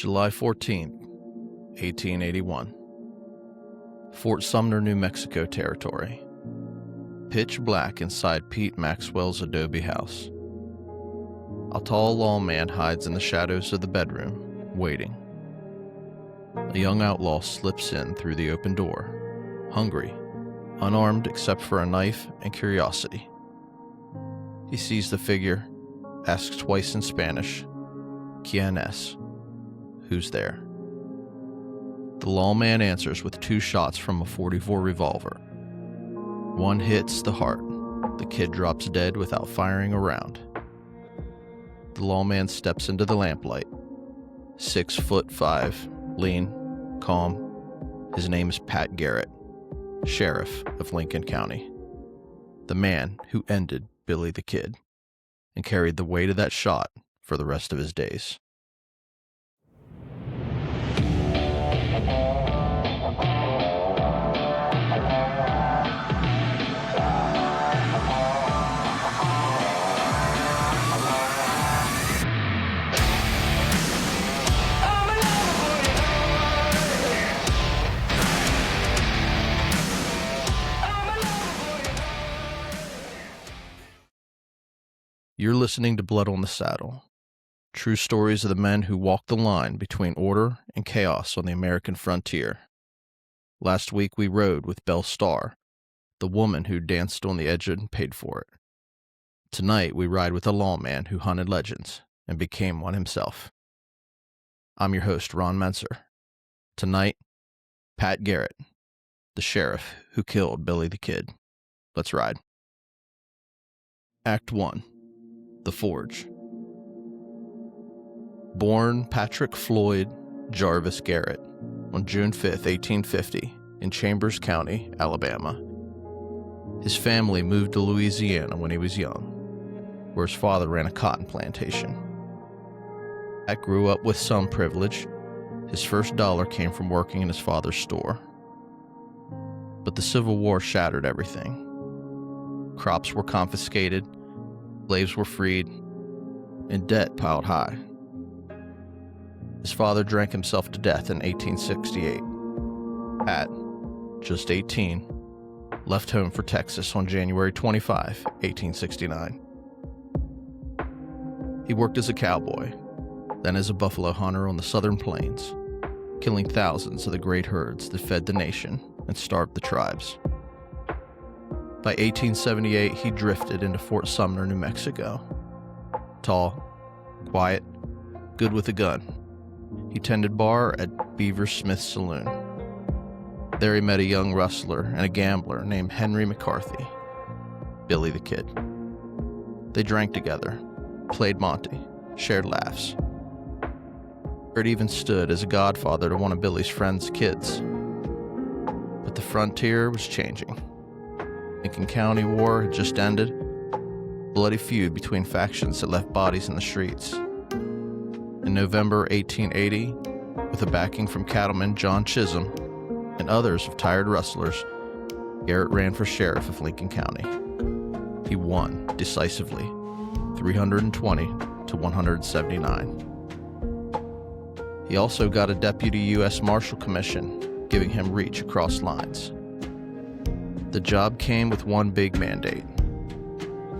July 14th, 1881. Fort Sumner, New Mexico Territory. Pitch black inside Pete Maxwell's adobe house. A tall lawman hides in the shadows of the bedroom, waiting. A young outlaw slips in through the open door, hungry, unarmed except for a knife and curiosity. He sees the figure, asks twice in Spanish, "Quién es?" Who's there? The lawman answers with 2 shots from a .44 revolver. One hits the heart. The kid drops dead without firing a round. The lawman steps into the lamplight. 6'5", lean, calm. His name is Pat Garrett, sheriff of Lincoln County. The man who ended Billy the Kid and carried the weight of that shot for the rest of his days. You're listening to Blood on the Saddle, true stories of the men who walked the line between order and chaos on the American frontier. Last week we rode with Belle Starr, the woman who danced on the edge and paid for it. Tonight we ride with a lawman who hunted legends and became one himself. I'm your host, Ron Menser. Tonight, Pat Garrett, the sheriff who killed Billy the Kid. Let's ride. Act 1. The Forge. Born Patrick Floyd Jarvis Garrett on June 5, 1850, in Chambers County, Alabama. His family moved to Louisiana when he was young, where his father ran a cotton plantation. Pat grew up with some privilege. His first dollar came from working in his father's store. But the Civil War shattered everything. Crops were confiscated, slaves were freed, and debt piled high. His father drank himself to death in 1868. Pat, just 18, left home for Texas on January 25, 1869. He worked as a cowboy, then as a buffalo hunter on the southern plains, killing thousands of the great herds that fed the nation and starved the tribes. By 1878, he drifted into Fort Sumner, New Mexico. Tall, quiet, good with a gun. He tended bar at Beaver Smith's Saloon. There he met a young rustler and a gambler named Henry McCarthy, Billy the Kid. They drank together, played Monte, shared laughs. Garrett even stood as a godfather to one of Billy's friends' kids. But the frontier was changing. Lincoln County War had just ended, a bloody feud between factions that left bodies in the streets. In November 1880, with a backing from cattleman John Chisholm and others of tired rustlers, Garrett ran for sheriff of Lincoln County. He won decisively, 320 to 179. He also got a deputy U.S. Marshal commission, giving him reach across lines. The job came with one big mandate: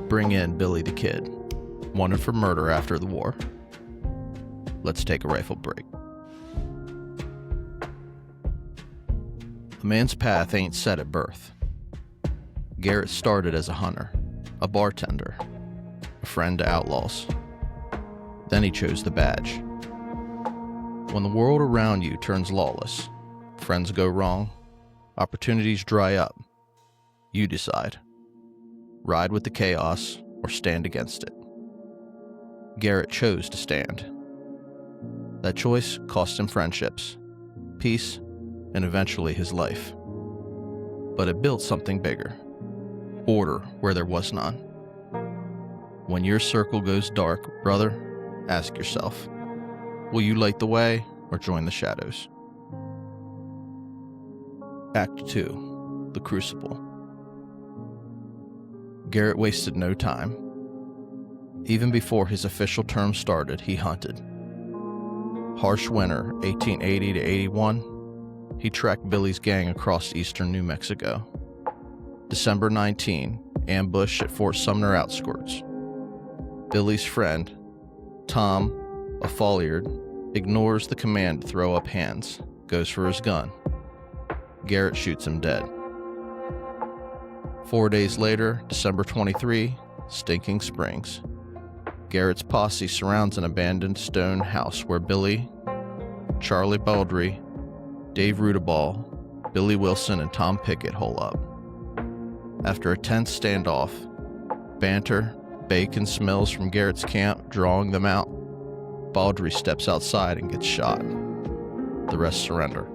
bring in Billy the Kid, wanted for murder after the war. Let's take a rifle break. A man's path ain't set at birth. Garrett started as a hunter, a bartender, a friend to outlaws. Then he chose the badge. When the world around you turns lawless, friends go wrong, opportunities dry up, you decide. Ride with the chaos or stand against it. Garrett chose to stand. That choice cost him friendships, peace, and eventually his life. But it built something bigger. Order where there was none. When your circle goes dark, brother, ask yourself, will you light the way or join the shadows? Act 2. The Crucible. Garrett wasted no time. Even before his official term started, he hunted. Harsh winter, 1880 to 81, he tracked Billy's gang across eastern New Mexico. December 19, ambush at Fort Sumner outskirts. Billy's friend, Tom, a Folliard, ignores the command to throw up hands, goes for his gun. Garrett shoots him dead. 4 days later, December 23, Stinking Springs. Garrett's posse surrounds an abandoned stone house where Billy, Charlie Baldry, Dave Rudaball, Billy Wilson, and Tom Pickett hole up. After a tense standoff, banter, bacon smells from Garrett's camp drawing them out, Baldry steps outside and gets shot. The rest surrender.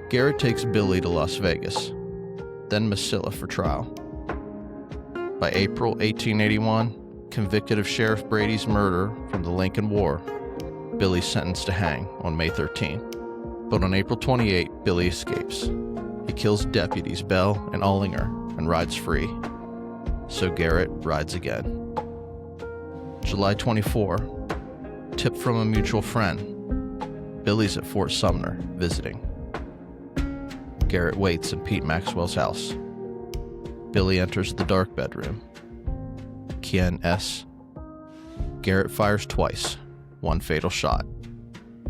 Garrett takes Billy to Las Vegas, then Mesilla for trial. By April 1881, convicted of Sheriff Brady's murder from the Lincoln War, Billy's sentenced to hang on May 13. But on April 28, Billy escapes. He kills deputies Bell and Ollinger and rides free. So Garrett rides again. July 24, tip from a mutual friend. Billy's at Fort Sumner visiting. Garrett waits in Pete Maxwell's house. Billy enters the dark bedroom. Kien S. Garrett fires twice, one fatal shot,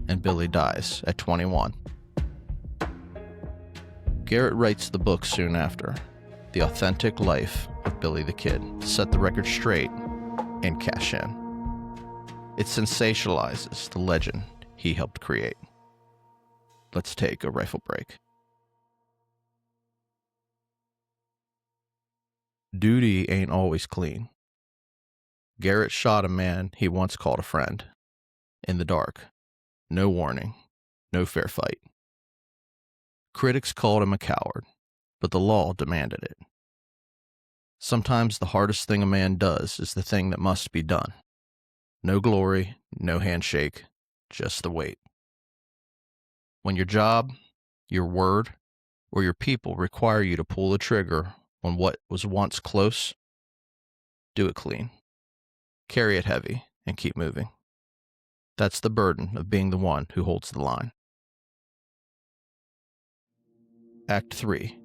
and Billy dies at 21. Garrett writes the book soon after, The Authentic Life of Billy the Kid, to set the record straight and cash in. It sensationalizes the legend he helped create. Let's take a rifle break. Duty ain't always clean. Garrett shot a man he once called a friend. In the dark. No warning. No fair fight. Critics called him a coward, but the law demanded it. Sometimes the hardest thing a man does is the thing that must be done. No glory, no handshake, just the weight. When your job, your word, or your people require you to pull the trigger on what was once close, do it clean. Carry it heavy and keep moving. That's the burden of being the one who holds the line. Act 3.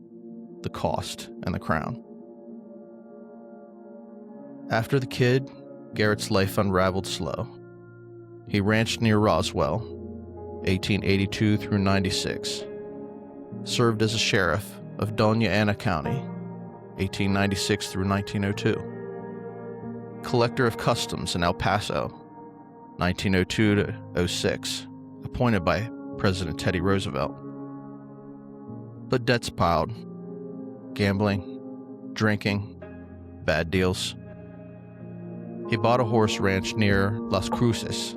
The Cost and the Crown. After the kid, Garrett's life unraveled slow. He ranched near Roswell, 1882 through 96. Served as a sheriff of Doña Ana County, 1896 through 1902. Collector of Customs in El Paso, 1902 to 06, appointed by President Teddy Roosevelt. But debts piled. Gambling, drinking, bad deals. He bought a horse ranch near Las Cruces,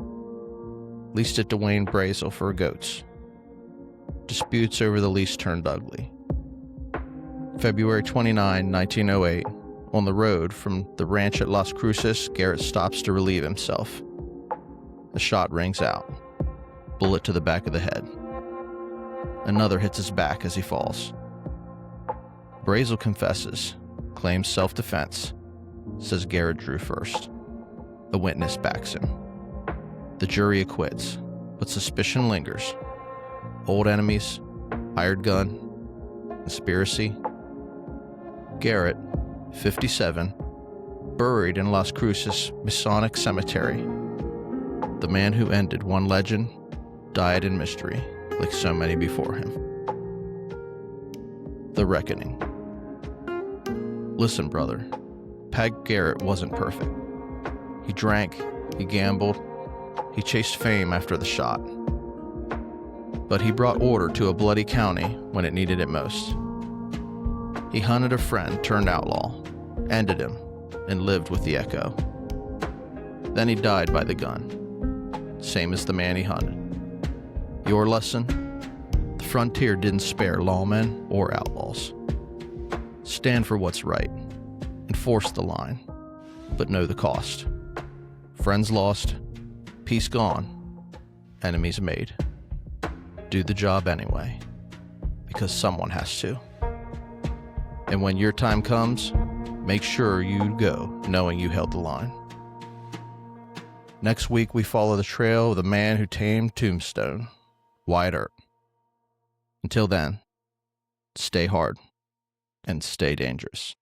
leased it to Wayne Brazel for goats. Disputes over the lease turned ugly. February 29, 1908, on the road from the ranch at Las Cruces, Garrett stops to relieve himself. A shot rings out. Bullet to the back of the head. Another hits his back as he falls. Brazel confesses, claims self-defense, says Garrett drew first. A witness backs him. The jury acquits, but suspicion lingers. Old enemies, hired gun, conspiracy. Garrett, 57, buried in Las Cruces Masonic Cemetery. The man who ended one legend died in mystery, like so many before him. The Reckoning. Listen, brother, Pat Garrett wasn't perfect. He drank, he gambled, he chased fame after the shot. But he brought order to a bloody county when it needed it most. He hunted a friend turned outlaw, ended him, and lived with the echo. Then he died by the gun, same as the man he hunted. Your lesson? The frontier didn't spare lawmen or outlaws. Stand for what's right, enforce the line, but know the cost. Friends lost, peace gone, enemies made. Do the job anyway, because someone has to. And when your time comes, make sure you go knowing you held the line. Next week, we follow the trail of the man who tamed Tombstone, Wyatt Earp. Until then, stay hard and stay dangerous.